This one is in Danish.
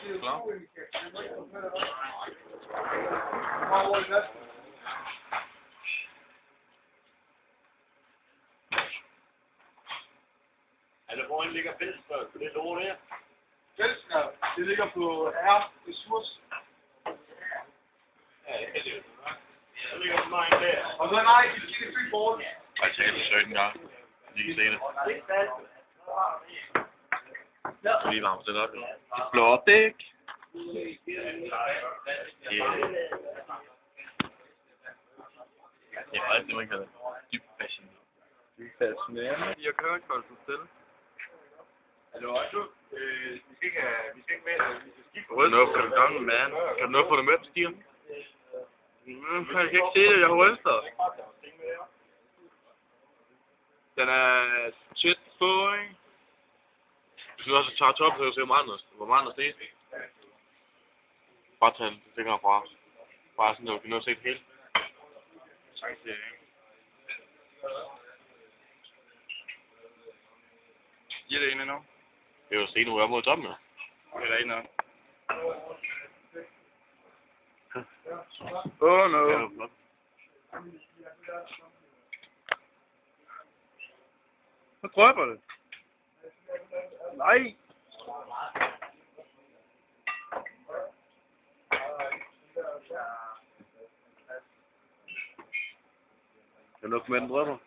Klar. Altså, hvor ligger Fællesskab på det lort her? Fællesskab, det ligger på R-ressource. Ja, det er det jo. Der ligger så meget der. Og så nej, de siger det free ball. Jeg talte 17 gange. I kan se det. Det er lige varmt det op. Blådæk. Det er alt det, man kalder dybt fascinerende. Fascinerende. Jeg kører ikke koldt til. Altså, vi skal ikke med, vi skal skifte. Kan du nå på gangen, man? Kan du nå på det med, stiger? Jeg kan ikke se det, jeg har rystet. Den er tæt på, ikke? Hvis du også tager top, så kan du se, hvor meget der er. Bare tag den fingre fra. Bare sådan, at du kan nå at se det hele. Tak til jer. Giver det ene nu? Det er jo se, nu er jeg mod toppen, ja. Det er ene nu. Åh, no. Det er jo flot. Så drøber det. Nej. Kan du nok med den drømmer?